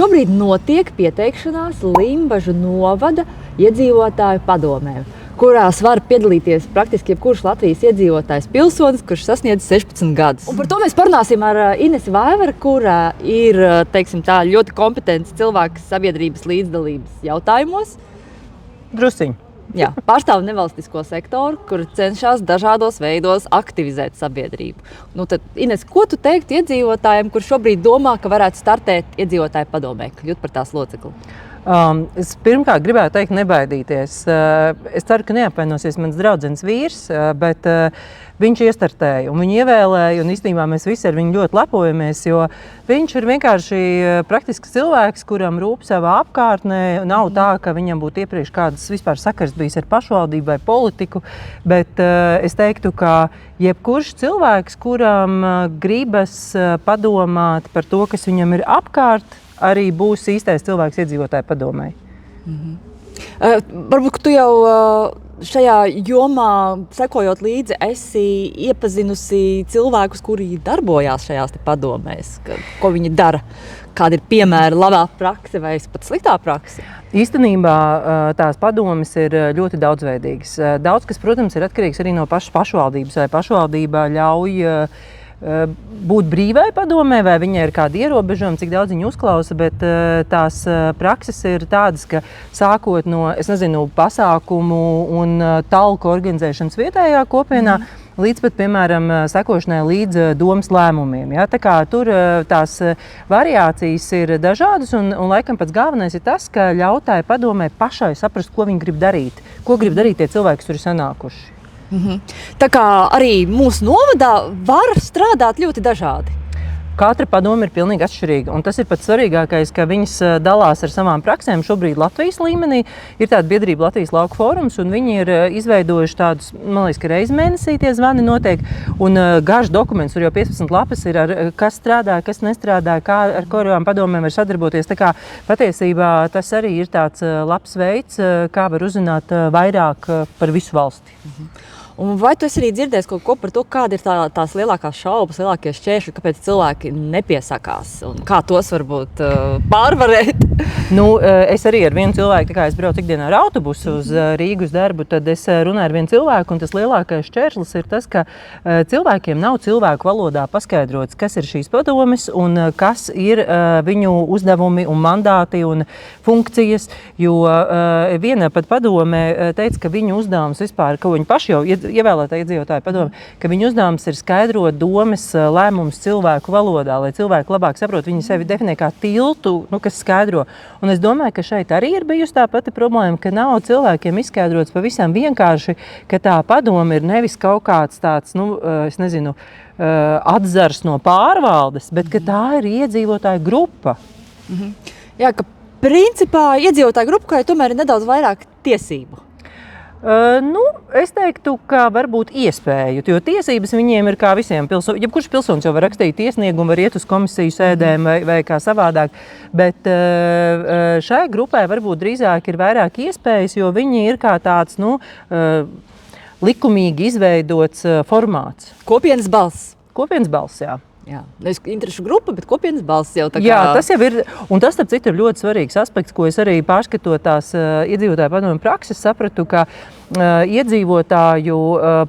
Šobrīd notiek pieteikšanās Limbažu novada iedzīvotāju padomēm, kurās var piedalīties praktiski jebkurš Latvijas iedzīvotājs pilsonis, kurš sasniedz 16 gadus. Un par to mēs parunāsim ar Inesu Vaivaru, kura ir, teiksim tā, ļoti kompetents cilvēks sabiedrības līdzdalības jautājumos. Drusciņ. Jā, pārstāv nevalstisko sektoru, kur cenšas dažādos veidos aktivizēt sabiedrību. Nu tad, Ines, ko tu teiktu iedzīvotājiem, kur šobrīd domā, ka varētu startēt iedzīvotāju padomē, kļūt par tās locekli? Es pirmkārt gribētu teikt, nebaidīties. Es ceru, ka neapvainosies mans draudzenes vīrs, bet viņš iestartēja un viņu ievēlēja, un īstenībā mēs visi ar viņu ļoti lepojamies, jo viņš ir vienkārši praktisks cilvēks, kuram rūp savā apkārtnē. Nav tā, ka viņam būtu iepriekš kādas vispār sakars bijis ar pašvaldību vai politiku, bet es teiktu, ka jebkurš cilvēks, kuram gribas padomāt par to, kas viņam ir apkārt, arī būs īstais cilvēks iedzīvotāju padomē. Varbūt tu jau šajā jomā, sekojot līdzi, esi iepazinusi cilvēkus, kuri darbojās šajās padomēs, ko viņi dara, kāda ir piemēra labā prakse vai pat sliktā prakse? Īstenībā tās padomes ir ļoti daudzveidīgas. Daudz, kas, protams, ir atkarīgs arī no pašvaldības, vai pašvaldībā ļauj būt brīvai padomē, vai viņai ir kādi ierobežojumi, cik daudz viņa uzklausa, bet tās prakses ir tādas, ka sākot no, pasākumu un talku organizēšanas vietējā kopienā, līdz pat, piemēram, sekošanai līdz domas lēmumiem. Ja? Tā kā tur tās variācijas ir dažādas, un laikam pats galvenais ir tas, ka ļautāja padomē pašai saprast, ko viņi grib darīt, ko grib darīt tie cilvēki, kas tur ir sanākuši. Tā kā arī mūsu novadā var strādāt ļoti dažādi. Katra padome ir pilnīgi atšķirīga, un tas ir pats svarīgākais, ka viņas dalās ar savām praksēm. Šobrīd Latvijas līmenī ir tāda biedrība Latvijas lauku fórums, un viņi ir izveidojuši tādus, man liekas, ka reiz mēnesī tie zvani notiek, un garš dokuments, tur jau 15 lapas ir ar kas strādā, kas nestrādā, kā ar kurām padomēm var sadarboties. Tā kā patiesībā tas arī ir tāds labs veids, kā var uzzināt vairāk par visu valsti. Un vai tu esi arī dzirdējis kaut ko par to, kāda ir tās lielākās šaubas, lielākie šķēršļi, kāpēc cilvēki nepiesakās un kā tos varbūt pārvarēt? Es arī ar vienu cilvēku, kā es braucu ikdienā ar autobusu uz Rīgu uz darbu, tad es runāju ar vienu cilvēku, un tas lielākais šķērslis ir tas, ka cilvēkiem nav cilvēku valodā paskaidrots, kas ir šīs padomes un kas ir viņu uzdevumi un mandāti un funkcijas, jo viena pat padomē teica, ka viņu uzdevums vispār, ka viņi paši jau ievēlētā iedzīvotāja padome, ka viņu uzdevums ir skaidrot domas lēmumus cilvēku valodā, lai cilvēki labāk saprot, viņi sevi definē kā tiltu, kas skaidro. Un es domāju, ka šeit arī ir bijusi tā pati problēma, ka nav cilvēkiem izskaidrots pavisam vienkārši, ka tā padome ir nevis kaut kāds tāds, atzars no pārvaldes, bet ka tā ir iedzīvotāju grupa. Jā, ka principā iedzīvotāju grupai tomēr ir nedaudz vairāk tiesību. Es teiktu, ka varbūt iespēju, jo tiesības viņiem ir kā visiem pilsoņiem. Jebkurš pilsonis jau var rakstīt iesniegumu, var iet uz komisiju sēdēm vai kā savādāk, bet šai grupai varbūt drīzāk ir vairāk iespējas, jo viņi ir kā tāds, likumīgi izveidots formāts. Kopienas balss. Kopienas balss, jā. Jā, nevis interešu grupa, bet kopienas balss jau tā kā... Jā, tas jau ir, un tas, starp citu, ir ļoti svarīgs aspekts, ko es arī pārskatot tās iedzīvotāju padomu prakses sapratu, ka iedzīvotāju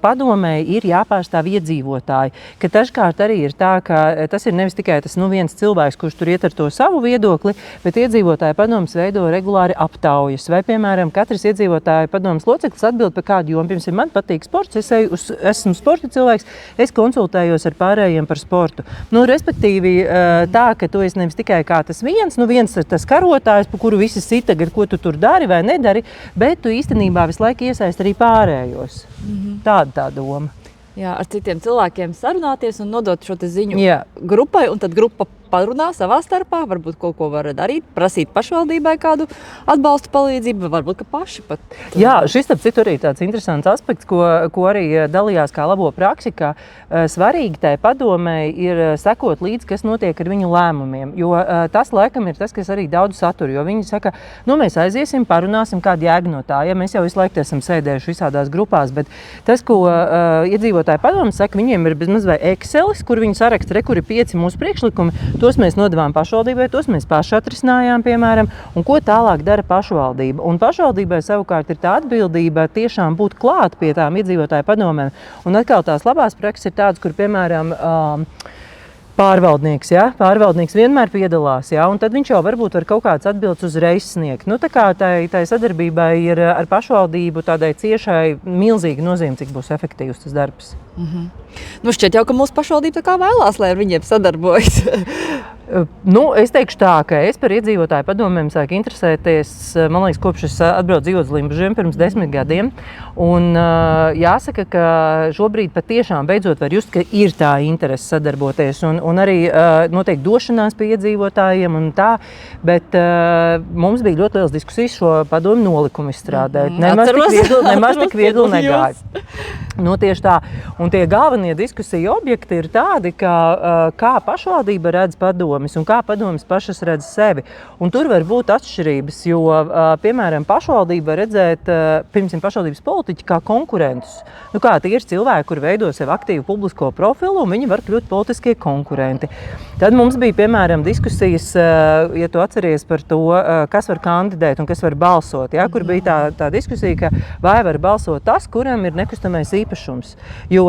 padomē ir jāpārstāv iedzīvotāji, ka dažkārt arī ir tā, ka tas ir nevis tikai tas viens cilvēks, kurš tur iet ar to savu viedokli, bet iedzīvotāju padomes veido regulāri aptaujas, vai, piemēram, katrs iedzīvotāju padomes loceklis atbild par kādu jomu. Piemēram, man patīk sports, esmu sporta cilvēks, es konsultējos ar pārējiem par sportu. Respektīvi tā, ka tu esi nevis tikai kā tas viens ir tas karotājs, pa kuru visi sit tagad, ko tu tur dari vai nedari, bet tu īstenībā visu laiku iesaist arī pārējos. Tāda tā doma. Jā, ar citiem cilvēkiem sarunāties un nodot šo ziņu grupai, un tad grupa parunā savā starpā, varbūt kaut ko var darīt, prasīt pašvaldībai kādu atbalstu palīdzību, varbūt ka paši pat. Jā, šis starp citu arī tāds interesants aspekts, ko arī dalījās kā labo praksi, ka svarīgi tai padomei ir sekot līdz, kas notiek ar viņu lēmumiem, jo tas laikam ir tas, kas arī daudz satur, jo viņi saka, mēs aiziesim, parunāsim, kāda jēga no tā, ja mēs jau visu laiku esam sēdējuši visādās grupās, bet tas, ko iedzīvotāju padomes saka, viņiem ir bezmaz vai Excelis, kur viņi saraksta, kur ir 5 mūsu priekšlikumi. Tos mēs nodevām pašvaldībai, tos mēs paši atrisinājām, piemēram, un ko tālāk dara pašvaldība. Un pašvaldībai savukārt ir tā atbildība tiešām būt klāt pie tām iedzīvotāju padomēm. Un atkal tās labās prakses ir tādas, kur, piemēram, pārvaldnieks, ja? Pārvaldnieks vienmēr piedalās, ja? Un tad viņš jau varbūt var kaut kādas atbildes uzreiz sniegt. Nu, tā kā tai sadarbībai ir ar pašvaldību tādai ciešai milzīga nozīme, cik būs efektīvs tas darbs. Nu, šķiet jau, ka mūsu pašvaldība tā kā vēlās, lai ar viņiem sadarbojas. Es teikšu tā, ka es par iedzīvotāju padomēm sāku interesēties, man liekas, kopš es atbraucu dzīvot uz Limbažiem pirms 10 gadiem. Un jāsaka, ka šobrīd patiešām beidzot var just, ka ir tā interese sadarboties un arī noteikti došanās pie iedzīvotājiem un tā, bet mums bija ļoti liels diskusijas šo padomu nolikumu izstrādāt. Nemaz tik viegli negāja. Tieši tā. Un tie galvenie diskusiju objekti ir tādi, kā pašvaldība redz padomis un kā padomis pašas redz sevi. Un tur var būt atšķirības, jo, piemēram, pašvaldība var redzēt, pašvaldības politiķi kā konkurentus. Kā tie ir cilvēki, kuri veido sev aktīvu publisko profilu, un viņi var kļūt politiskie konkurenti. Tad mums bija, piemēram, diskusijas, ja tu atceries par to, kas var kandidēt un kas var balsot, ja? Kur bija tā diskusija, ka vai var balsot tas, kuram ir nekustamais īpašums. Jo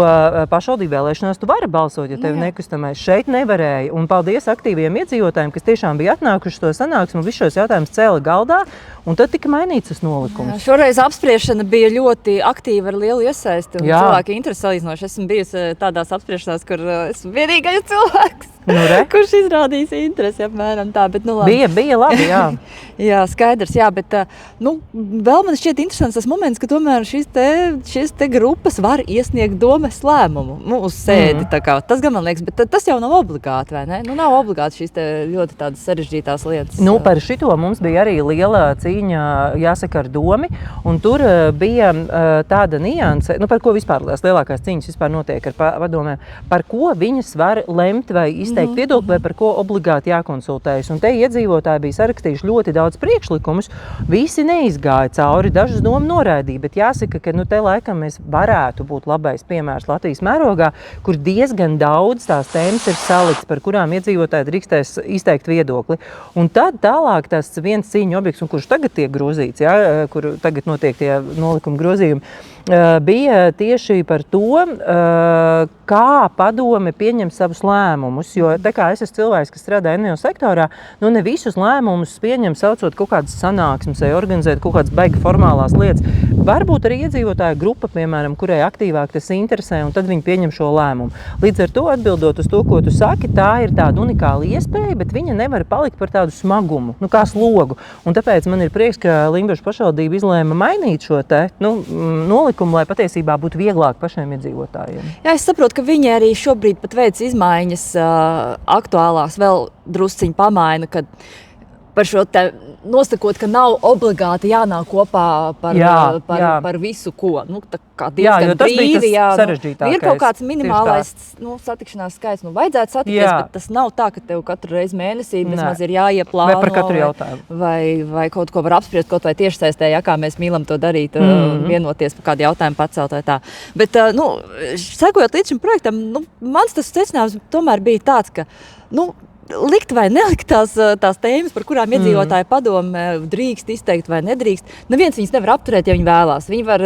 pašvaldību vēlēšanās tu vari balsot, ja tev nekustamais. Šeit nevarēja. Un paldies aktīviem iedzīvotājiem, kas tiešām bija atnākuši to sanāksmu un visus šos jautājumus cēla galdā, un tad tika mainīts tas nolikums. Šoreiz apspriešana bija ļoti aktīva ar lielu iesaisti. Cilvēki interesi salīdzinoši. Esmu bijusi tādās apspriešanās, kur esmu vienīgais cilvēks. Kurš izrādīs interesi apmēram tā, bet bija labi, jā. Jā, skaidrs, jā, bet vēl man šķiet interesants tas moments, ka tomēr šīs te grupas var iesniegt domes lēmumu uz sēdi, tā kā. Tas gan man liekas, bet tas jau nav obligāti, vai ne? Nav obligāti šīs te ļoti tādas sarežģītās lietas. Par šito mums bija arī liela cīņa, jāsaka, ar domi, un tur bija tāda nianse, par ko vispār lielākās cīņas vispār notiek ar padomēm, par ko viņas var lemt vai izteikt viedokli, vai par ko obligāti jākonsultējas. Un te iedzīvotāji bija sarakstījuši ļoti daudz priekšlikumus, visi neizgāja cauri, dažas domu noraidīja, bet jāsaka, ka te laikam mēs varētu būt labais piemērs Latvijas mērogā, kur diezgan daudz tās tēmas ir salikts, par kurām iedzīvotāji drīkstēs izteikt viedokli. Un tad tālāk tas viens cīņu objekts, un kurš tagad tiek grozīts, ja, kur tagad notiek tie nolikuma grozījumi, bija tieši par to, kā padome pieņem savus lēmumus. Jo tā kā es esmu cilvēks, kas strādā NVO sektorā, ne visus lēmumus pieņem saucot kaut kādas sanāksmes vai organizēt kaut kādas baigi formālās lietas. Varbūt arī iedzīvotāja grupa, piemēram, kurai aktīvāk tas interesē, un tad viņi pieņem šo lēmumu. Līdz ar to, atbildot uz to, ko tu saki, tā ir tāda unikāla iespēja, bet viņa nevar palikt par tādu smagumu, kā slogu. Un tāpēc man ir prieks, ka Limbažu pašvaldība izlēma mainīt šo nolikumu, lai patiesībā būtu vieglāk pašiem iedzīvotājiem. Jā, es saprotu, ka viņi arī šobrīd pat veic izmaiņas aktuālās, vēl drusciņi pamaina, kad par šo te nosakot, ka nav obligāti jānāk kopā par visu, ko. Tā kā diezgan brīvi, sarežģītākais. Ir kaut kāds minimālais satikšanās skaits. Vajadzētu satikties, bet tas nav tā, ka tev katru reizi mēnesī vismaz ir jāieplāno. Vai par katru jautājumu. Vai kaut ko var apspriest, kaut vai tiešsaistē, kā mēs mīlam to darīt, vienoties par kādu jautājumu pacelt vai tā. Bet, sekojot līdz šim projektam, mans tas secinājums tomēr bija tāds, ka, likt vai nelikt tās tēmas, par kurām iedzīvotāji padome drīkst izteikt vai nedrīkst. Neviens viņas nevar apturēt, ja viņi vēlās. Viņi var,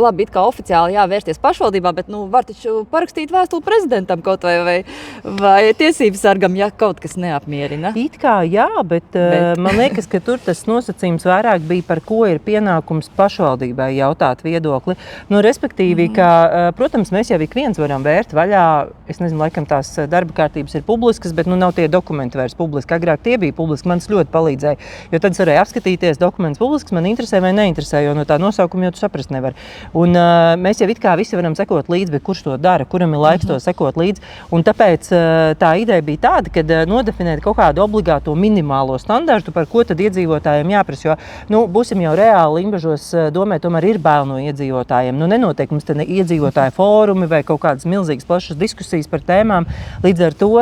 labi, it kā oficiāli vērsties pašvaldībā, bet var taču parakstīt vēstuli prezidentam kaut vai tiesības sargam, ja kaut kas neapmierina. It kā jā, bet man liekas, ka tur tas nosacījums vairāk bija, par ko ir pienākums pašvaldībai jautāt viedokli. Respektīvi, ka, protams, mēs jau ik viens varam vērt vaļā, es nezinu, laikam tās darba kārtības ir publiskas, bet nav tie dokumenti vairs publiski. Agrāk tie bija publiski, man tas ļoti palīdzēja, jo tad es varēju apskatīties dokumentus publiski, man interesē vai neinteresē, jo no tā nosaukuma jau tu saprast nevar. Un mēs jau it kā visi varam sekot līdzi, bet kurš to dara, kuram ir laiks to sekot līdzi. Un tāpēc tā ideja bija tāda, kad nodefinēt kaut kādu obligāto minimālo standartu, par ko tad iedzīvotājiem jāprasa, jo, būsim jau reāli Limbažos domē, tomēr ir bail no iedzīvotājiem. Nenotiek mums te iedzīvotāju fórumi vai kaut kādas milzīgas plašas diskusijas par tēmām. Līdz ar to,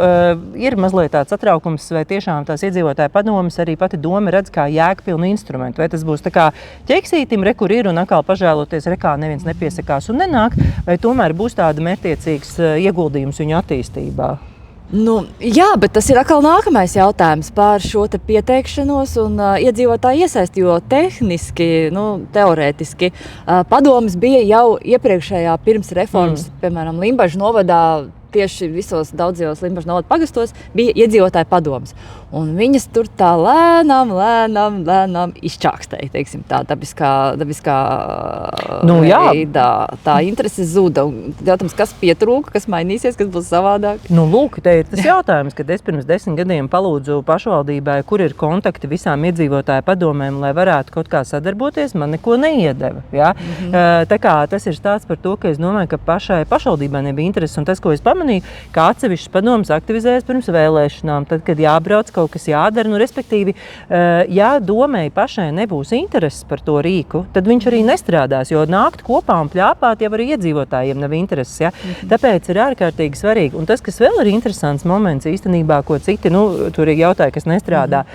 ir mazliet tāds satraukums, vai tiešām tās iedzīvotāju padomes arī pati doma redz kā jēgpilnu instrumentu. Vai tas būs tā kā ķeksītim, kur ir un atkal pažēloties, kā neviens nepiesakās un nenāk, vai tomēr būs tāda mērķtiecīgs ieguldījums viņu attīstībā. Jā, bet tas ir atkal nākamais jautājums par šo pieteikšanos un iedzīvotāju iesaisti, jo tehniski, teorētiski padomas bija jau iepriekšējā pirms reformas, piemēram, Limbažu novadā, tieši visos daudzajos Limbažu novada pagastos bija iedzīvotāju padomas. Un viņas tur tā lēnām izčākstēja, teiksim, tā dabiskā veidā. Tā interese zuda. Un jautājums, kas pietrūka, kas mainīsies, kas būs savādāk? Lūk, te ir tas jautājums, kad es pirms 10 gadiem palūdzu pašvaldībai, kur ir kontakti visām iedzīvotāju padomēm, lai varētu kaut kā sadarboties, man neko neiedeva. Ja? Tā kā tas ir stāsts par to, ka es domāju, ka pašai pašvaldībai nebija interesi. Un tas, ko es pamanīju, ka atsevišķas padomas aktivizējas pirms vēlēšanām, tad, kad jābrauc, kaut kas jādara. Respektīvi, ja domai pašai nebūs intereses par to rīku, tad viņš arī nestrādās, jo nākt kopā un pļāpāt jau arī iedzīvotājiem nav intereses. Ja? Tāpēc ir ārkārtīgi svarīgi. Un tas, kas vēl ir interesants moments īstenībā, ko citi, tur ir jautāja, kas nestrādā,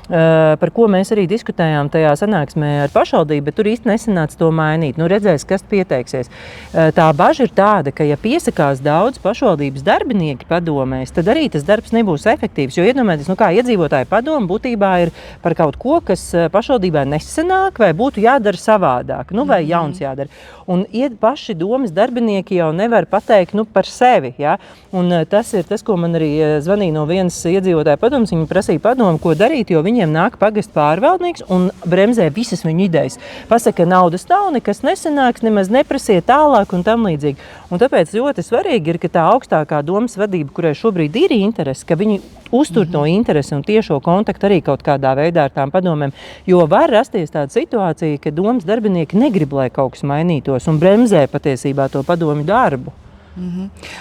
par ko mēs arī diskutējām tajā sanāksmē ar pašvaldību, bet tur īsti nesanāca to mainīt. Redzēs, kas pieteiksies. Tā baža ir tāda, ka ja piesakās daudz pašvaldības darbinieki padomēs, tad arī tas darbs nebūs efektīvs, jo iedomājieties, kā iedzīvotāju padoma būtībā ir par kaut ko, kas pašvaldībā nesanāk vai būtu jādara savādāk, vai jauns jādara. Un paši domas darbinieki jau nevar pateikt par sevi. Ja? Un tas ir tas, ko man arī zvanīja no vienas iedzīvotāju padomas. Viņi prasīja padomu, ko darīt, jo viņiem nāk pagastu pārvaldnieks un bremzē visas viņu idejas. Pasaka, naudas nav, nekas nesanāks, nemaz neprasiet tālāk un tam līdzīgi. Un tāpēc ļoti svarīgi ir, ka tā augstākā domas vadība, kurai šobrīd ir interese, ka viņi uztur to interesi un tiešo kontaktu arī kaut kādā veidā ar tām padomēm. Jo var rasties tāda situācija, ka domas darbinieki negrib, lai kaut kas mainītos un bremzē patiesībā to padomju darbu.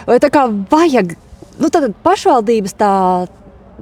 Vai tā kā vajag, tad pašvaldības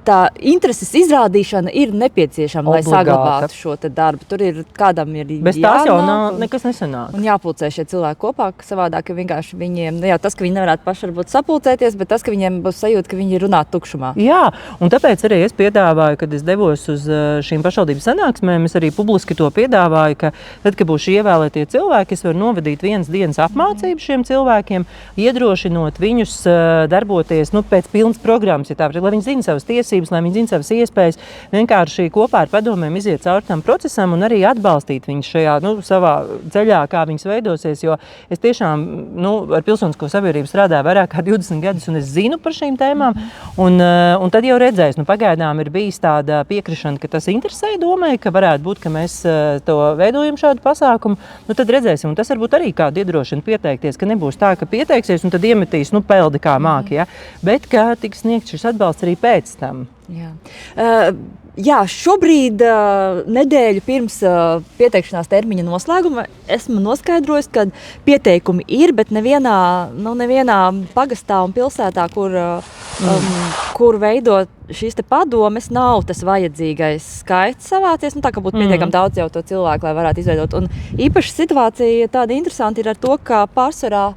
tā intereses izrādīšana ir nepieciešama, lai saglabātu šo darbu. Tur ir kādam ir bez tās jau nekas nesanāk. Un jāpulcē šie cilvēki kopā, ka savādāk, ka vienkārši viņiem, jau tas, ka viņi nevarētu paši varbūt sapulcēties, bet tas, ka viņiem būs sajūta, ka viņi runā tukšumā. Jā, un tāpēc arī es piedāvāju, kad es devos uz šīm pašvaldības sanāksmēm, es arī publiski to piedāvāju, ka tad, kad būs ievēlētie cilvēki, es varu novadīt vienas dienas apmācību šiem cilvēkiem, iedrošinot viņus darboties pēc pilnas programmas, ja tā, lai viņi zina savas tiesības, lai viņi zina savas iespējas, vienkārši kopā ar padomēm iziet cauri tam procesam un arī atbalstīt viņus šajā savā ceļā, kā viņas veidosies, jo es tiešām ar pilsonisko sabiedrību strādāju vairāk kā 20 gadus un es zinu par šīm tēmām, un tad jau redzēs, pagaidām ir bijis tāda piekrišana, ka tas interesē domai, ka varētu būt, ka mēs to veidojam šādu pasākumu, tad redzēsim, un tas varbūt arī kādu iedrošina pieteikties, ka nebūs tā, ka pieteiksies un tad iemetīs, peldi kā māki, ja? Bet ka tiks sniegts šis atbalsts arī pēc tam. Jā, šobrīd nedēļu pirms pieteikšanās termiņa noslēguma esmu noskaidrojis, ka pieteikumi ir, bet nevienā pagastā un pilsētā, kur veidot šīs padomes, nav tas vajadzīgais skaits savācies. Tā kā būtu pietiekami daudz jau to cilvēku, lai varētu izveidot. Un īpaši situācija tāda interesanta ir ar to, ka pārsvarā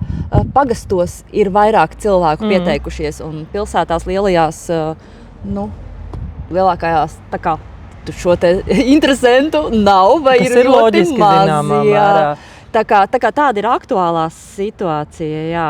pagastos ir vairāk cilvēku pieteikušies un pilsētās lielajās lielākajās šo interesantu nav vai ir ļoti loģiski, maz. Tā kā tāda ir aktuālā situācija, jā.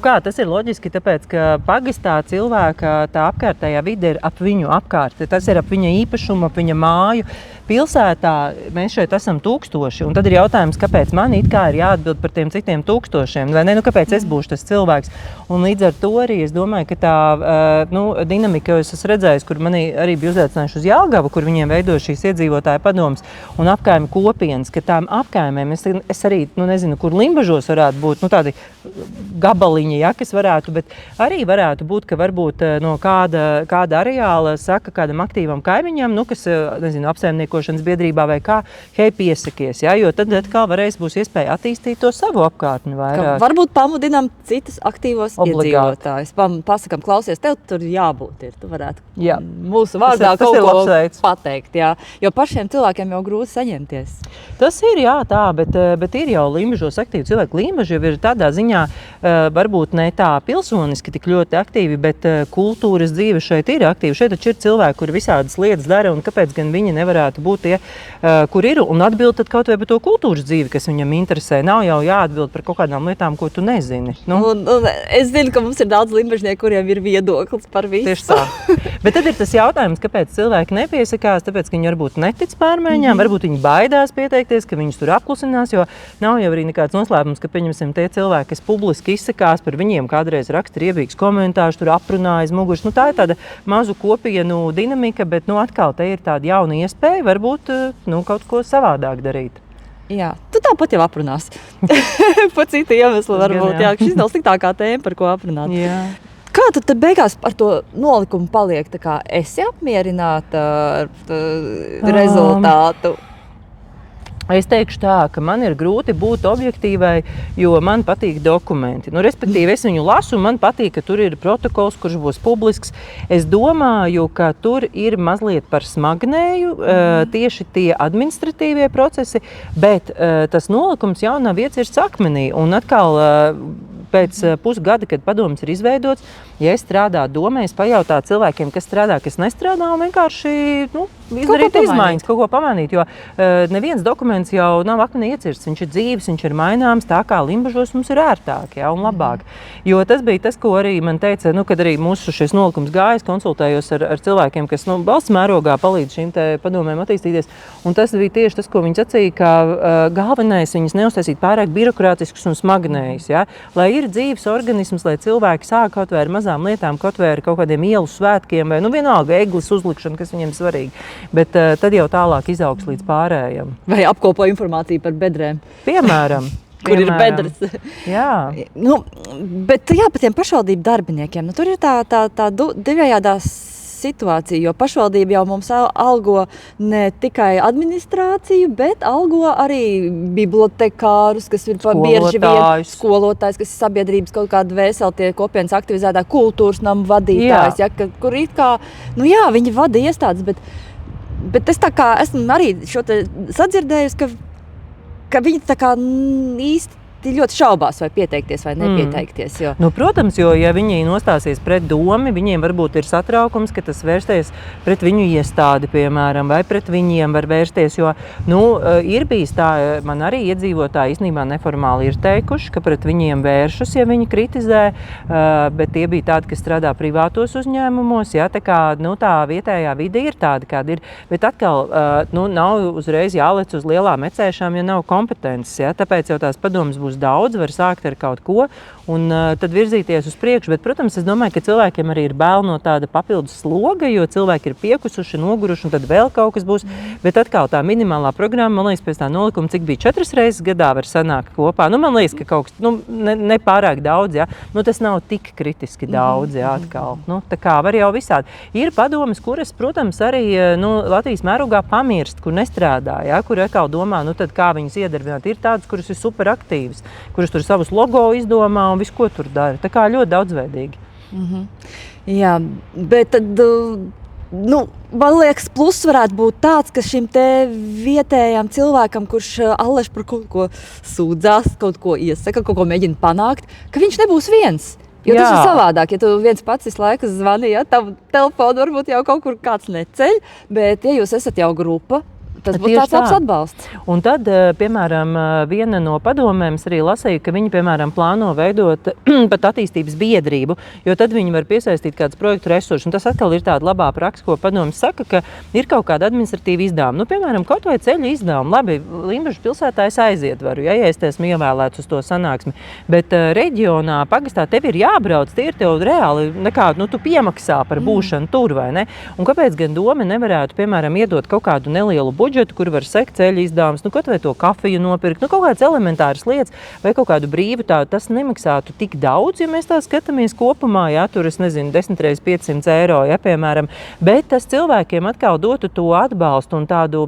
Kā tas ir loģiski, tāpēc, ka pagastā cilvēka tā apkārtējā vide ir ap viņu apkārt. Tas ir ap viņa īpašumu, ap viņa māju. Pilsētā mēs šeit esam tūkstoši, un tad ir jautājums, kāpēc man it kā ir jāatbild par tiem citiem tūkstošiem, vai ne? Kāpēc es būšu tas cilvēks? Un līdz ar to arī es domāju, ka tā dinamika, jo es esmu redzējis, kur mani arī bija uzaicinājuši uz Jelgavu, kur viņiem veido šīs iedzīvotāju padomas un apkaimi kopienas, ka tām apkaimēm es arī, nezinu, kur Limbažos varētu būt, tādi gabaliņi, ja, kas varētu, bet arī varētu būt, ka varbūt no kāda areāla saka kādam aktīvam kaimiņam, kas, nezinu, apsaimniekošanas biedrībā vai kā, hei, piesakies, ja, jo tad atkal būs iespēja attīstīt to savu apkārtni vairāk. Varbūt pamudinām citus aktīvos iedzīvotājus. Pasakam, klausies, tev tur jābūt ir. Tu varētu mūsu vārdā kaut ko pateikt, jā. Jo pašiem cilvēkiem jau grūti saņemties. Tas ir, jā, tā, bet ir jau Limbažos aktīvi cilvēki. Limbaži jau ir tādā ziņā varbūt ne tā pilsoniski tik ļoti aktīvi, bet kultūras dzīve šeit ir aktīva. Šeit taču ir cilvēki, kuri visādas lietas dara, un kāpēc gan viņi nevarētu būt tie, kur ir, un atbild tad kaut vai par to kultūras dzīvi, kas viņam interesē. Nav jau jāatbild par kaut kādām lietām, ko tu nezini. Nu? Un es zinu, ka mums ir daudz limbažnieku, kuriem ir viedoklis par visu. Tieši tā. Bet tad ir tas jautājums, kāpēc cilvēki nepiesakās, tāpēc, ka viņi varbūt netic pārmaiņām, varbūt viņi baidās pieteikties, ka viņus tur apklusinās, jo nav jau arī nekāds noslēpums, ka, pieņemsim, tie cilvēki, kas publiski izsakās par viņiem, kādreiz raksta riebīgs komentārus, tur aprunājas muguras. Nu, tā ir tāda mazu kopienu dinamika, bet atkal te ir tāda jauna iespēja varbūt kaut ko savādāk darīt. Jā, tu tāpat jau aprunās. Pa citu iemeslu varbūt. Jā, šis nav sliktākā tēma, par ko aprunāt. Jā. Kā tu te beigās ar to nolikumu paliek? Tā kā esi apmierināta ar rezultātu? Es teikšu tā, ka man ir grūti būt objektīvai, jo man patīk dokumenti. Respektīvi, es viņu lasu, un man patīk, ka tur ir protokols, kurš būs publisks. Es domāju, ka tur ir mazliet par smagnēju tieši tie administratīvie procesi, bet tas nolikums jau nav iecirsts akmenī. Un atkal pēc pusgada, kad padoms ir izveidots, ja es strādāju domē, es pajautāju cilvēkiem, kas strādā, kas nestrādā, un vienkārši izdarīt izmaiņas, kaut ko pamainīt, jo neviens dokuments jau nav akmenī iecirsts, viņš ir dzīves, viņš ir maināms, tā kā Limbažos mums ir ērtāk, un labāk. Jo tas bija tas, ko arī man teica, kad arī mūsu šis nolikums gājas, konsultējos ar cilvēkiem, kas valsts mērogā palīdz šīm te padomēm attīstīties, un tas bija tieši tas, ko viņi sacīja, ka galvenais viņas neuztaisīt pārāk birokrātiskus un smagnējus, lai ir dzīves organisms, lai cilvēki sāk kaut vai ar mazām lietām, kaut vai ar kaut kādiem ielu svētkiem, vai vienalga eglis uzlikšana, kas viņiem svarīgi. Bet tad jau tālāk izaugs līdz pārējiem. Vai apkopo informāciju par bedrēm? Piemēram. Kur ir bedres. Jā. Bet par tiem pašvaldību darbiniekiem. Tur ir tā divējādā situācija, jo pašvaldība jau mums algo ne tikai administrāciju, bet algo arī bibliotekārus, kas ir bieži vien skolotājs, kas ir sabiedrības kaut kāda vēseltie kopienas aktivizētā kultūras namu vadītājs, kur it kā, viņi vada iestādes, bet es tā kā esmu arī šo te sadzirdējusi, ka viņi tā kā īsti ļoti šaubās, vai pieteikties vai nepieteikties. Jo. Protams, jo ja viņi nostāsies pret domi, viņiem varbūt ir satraukums, ka tas vērsties pret viņu iestādi, piemēram, vai pret viņiem var vērsties, jo ir bijis tā, man arī iedzīvotāji īstenībā neformāli ir teikuši, ka pret viņiem vēršas, ja viņi kritizē, bet tie bija tādi, kas strādā privātos uzņēmumos, tā kā tā vietējā vide ir tāda, kāda ir, bet atkal nav uzreiz jālec uz lielām ecēšām, ja nav kompetences, tāpēc jau tās padomas būs daudz, var sākt ar kaut ko un tad virzīties uz priekšu. Bet, protams, es domāju, ka cilvēkiem arī ir bail no tāda papildus sloga, jo cilvēki ir piekusuši, noguruši, un tad vēl kaut kas būs. Bet atkal tā minimālā programma, man liekas, pēc tā nolikuma, cik bija 4 reizes gadā var sanākt kopā. Man liekas, ka kaut kas ne pārāk daudz, tas nav tik kritiski daudz, atkal. Tā kā var jau visādi. Ir padomes, kuras, protams, arī Latvijas mērogā pamirst, kur nestrādā, kur atkal domā, tad kā viņas iedarbināt. Ir tādas, kuras ir superaktīvas, kuras tur savus logo izdomā un visu, ko tur dara. Tā kā ļoti daudzveidīgi. Jā, bet tad, man liekas, plus varētu būt tāds, ka šim te vietējām cilvēkam, kurš allaž par kaut ko sūdzās, kaut ko iesaka, kaut ko mēģina panākt, ka viņš nebūs viens. Jo tas ir savādāk, ja tu viens pats visu laiku zvani, tavu telefonu varbūt jau kaut kur kāds neceļ, bet ja jūs esat jau grupa, tas būtu tāds labs atbalsts. Un tad, piemēram, viena no padomēm arī lasīja, ka viņi, piemēram, plāno veidot pat attīstības biedrību, jo tad viņi var piesaistīt kādus projektu resursus. Un tas atkal ir tāda labā praksa, ko padomes saka, ka ir kaut kāda administratīva izdevuma. Piemēram, kaut vai ceļu izdevuma. Labi, Limbažu pilsētā es aizietvaru, ja es esmu ievēlēts uz to sanāksmi. Bet reģionā, pagastā tev ir jābrauc, tie ir tev reāli nekādu, tu piemaksā par būšanu tur, vai ne? Un kāpēc gan doma nevarētu, piemēram, iedot kaut kādu nelielu budžetu, kur var sekt ceļu izdevumus, kaut vai to kafiju nopirkt, kaut kādas elementāras lietas vai kaut kādu brīvu tādu, tas nemaksātu tik daudz, ja mēs tā skatāmies kopumā, tur es nezinu, 10 reizes 500 eiro, piemēram, bet tas cilvēkiem atkal dotu to atbalstu un tādu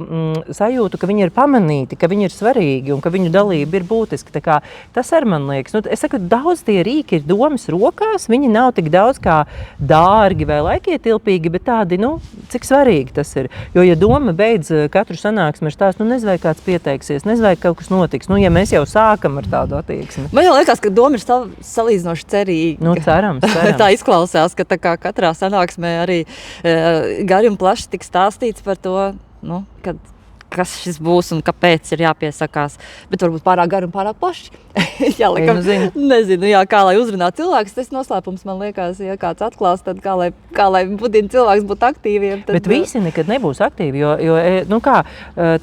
sajūtu, ka viņi ir pamanīti, ka viņi ir svarīgi un ka viņu dalība ir būtiska. Tā kā tas ar man liekas. Es saku, daudz tie rīki ir domas rokās, viņi nav tik daudz kā dārgi vai laikietilpīgi, bet tādi, cik svarīgi tas ir. Jo, ja doma beidz katru katru sanāksmi ir tās, nezinu, vai kāds pieteiksies, nezinu, vai kaut kas notiks. Ja mēs jau sākam ar tādu attieksmi. Man jau liekas, ka doma ir salīdzinoši cerīga. Cerams. Tā izklausās, ka tā kā katrā sanāksmē arī gari un plaši tik stāstīts par to, kas šis būs un kāpēc ir jāpiesakās. Bet varbūt pārāk gari un pārāk plaši. Nezinu, kā lai uzrunā cilvēks. Tas noslēpums man liekas, ja kāds atklās, tad kā lai budina cilvēks būt aktīviem. Bet visi nekad nebūs aktīvi, jo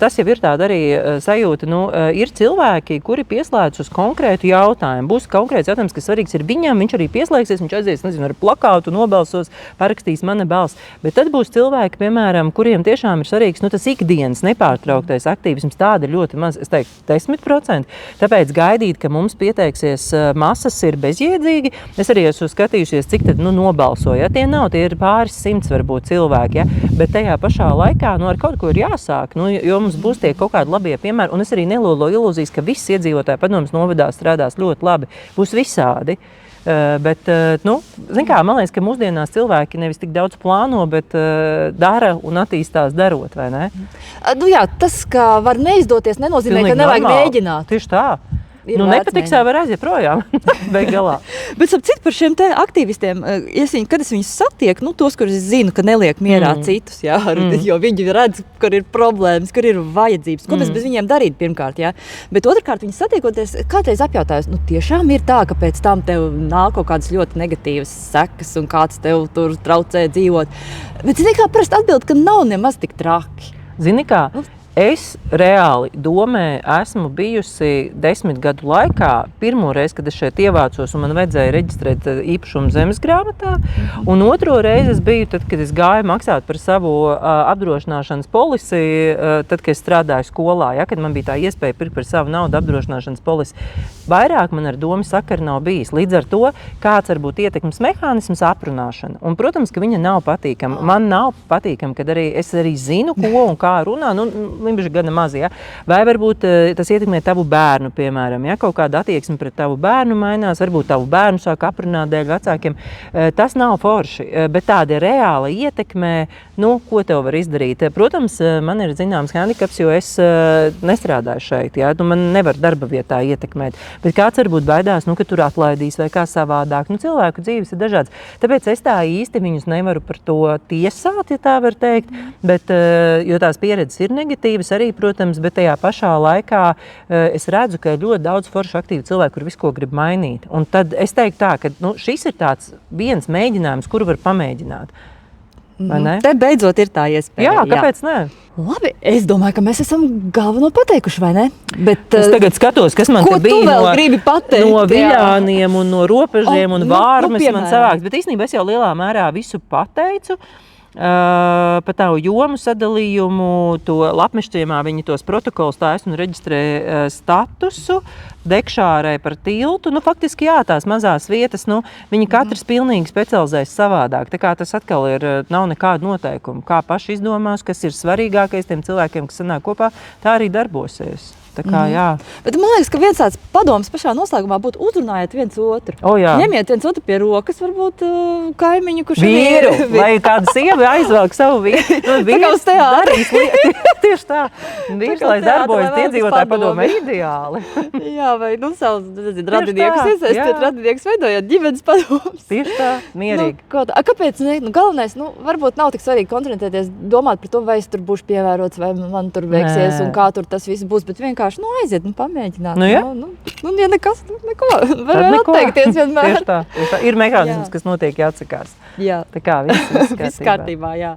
tas jau ir tāda arī sajūta. Ir cilvēki, kuri pieslēdz uz konkrētu jautājumu. Būs konkrēts jautājums, kas svarīgs ir viņam, viņš arī pieslēgsies, viņš aizies, ar plakātu, nobalsos, parakstīs mana balss. Bet tad būs cilvēki, piemēram, kuriem tiešām ir svarīgs tas ikdienas nepārtrauktais aktīvisms. Tāda ir ļoti maz, es teiktu, 10%. Tāpēc gaidīt, ka mums pieteiksies masas, ir bezjēdzīgi. Es arī esmu skatījušies, cik tad nobalsoja. Tie nav, tie ir pāris simts varbūt cilvēki. Bet tajā pašā laikā ar kaut ko ir jāsāk, jo mums būs tie kaut kādi labie piemēri. Un es arī nelolo ilūzijas, ka viss iedzīvotāju padomes novadā strādās ļoti labi. Būs visādi. Bet, man liekas, ka mūsdienās cilvēki nevis tik daudz plāno, bet dara un attīstās darot, vai ne? Tas, ka var neizdoties, nenozīmē, ka nevajag mēģināt. Tieši tā. Nepatiks, var aiziet projām. Bet citu par šiem te aktīvistiem, kad es viņus satieku, tos, kurus es zinu, ka neliek mierā citus, jo viņi redz, kur ir problēmas, kur ir vajadzības, ko mēs bez viņiem darīt pirmkārt. Bet otrkārt, viņus satiekoties, kādreiz apjautājos, tiešām ir tā, ka pēc tam tev nāk kaut kādas ļoti negatīvas sekas un kāds tev tur traucē dzīvot. Bet zini, kā parasti atbild, ka nav nemaz tik traki. Zini kā? Es reāli domē esmu bijusi 10 gadu laikā. Pirmo reizi, kad es šeit ievācos un man vajadzēja reģistrēt īpašumu zemes grāmatā. Un otro reizi es biju, tad, kad es gāju maksāt par savu apdrošināšanas polisi, tad, kad es strādāju skolā, kad man bija tā iespēja pirkt par savu naudu apdrošināšanas polisi. Vairāk man ar domu sakaru nav bijis. Līdz ar to, kāds var būt ietekmes mehānisms aprunāšana. Un, protams, ka viņa nav patīkama. Man nav patīkama, kad es arī zinu, ko un kā runā. Limbiši gana mazi, Vai varbūt tas ietekmē tavu bērnu, piemēram, kaut kāda attieksme pret tavu bērnu mainās, varbūt tavu bērnu sāk aprunāt dēļ vecākiem. Tas nav forši, bet tāda reāla ietekmē, ko tev var izdarīt. Protams, man ir zināms handikaps, jo es nestrādāju šeit, man nevar darba vietā ietekmēt. Bet kāds varbūt baidās, ka tur atlaidīs vai kā savādāk. Cilvēku dzīves ir dažādas. Tāpēc es tā īsti viņus nevaru par to tiesāt, ja tā var teikt, bet, jo tās pieredzes ir negatīvas arī, protams, bet tajā pašā laikā es redzu, ka ir ļoti daudz foršu aktīvu cilvēku, kur visu ko grib mainīt. Un tad es teiktu tā, ka šis ir tāds viens mēģinājums, kuru var pamēģināt. Vai ne? Te beidzot ir tā iespēja. Jā, kāpēc ne? Labi, es domāju, ka mēs esam galveno pateikuši, vai ne? Bet, es tagad skatos, kas man te bija no viļāniem un no robežiem un vārmes man savāks. Bet īstenībā es jau lielā mērā visu pateicu. Par tavu jomu sadalījumu, to lapmešķiemā viņi tos protokolus taisa un reģistrē statusu, Dekšārē par tiltu. Faktiski tās mazās vietas, viņi katrs pilnīgi specializējas savādāk. Tā kā tas atkal nav nekāda noteikuma. Kā paši izdomās, kas ir svarīgākais tiem cilvēkiem, kas sanāk kopā, tā arī darbosies. Tā kā, Bet man liekas, ka viens tāds padoms pašā noslēgumā būtu uzrunājiet viens otru. Ņemiet viens otru pie rokas, varbūt kaimiņu, kurš vīru, vai kāda sieva aizvelk savu vīru. Tā kā uz teātri. Tieši tā. Vīrs, lai darbojas iedzīvotāju padomē, ideāli. Vai savus radiniekus iesaistīt, radiniekus veidojot ģimenes padomus. Tieši tā, mierīgi. Kāpēc? Galvenais, varbūt nav tik svarīgi koncentrēties, domāt par to, vai es tur būšu pievērots, vai man tur veiksies un kā tur tas viss būs, bet vienkārši aiziet un pamēģināt. Ja nekas, neko. Var atteikties vienmēr. Tieši tā. Ir mehānisms, kas notiek jāatsakās. Jā. Tā kā viss kārtībā, jā.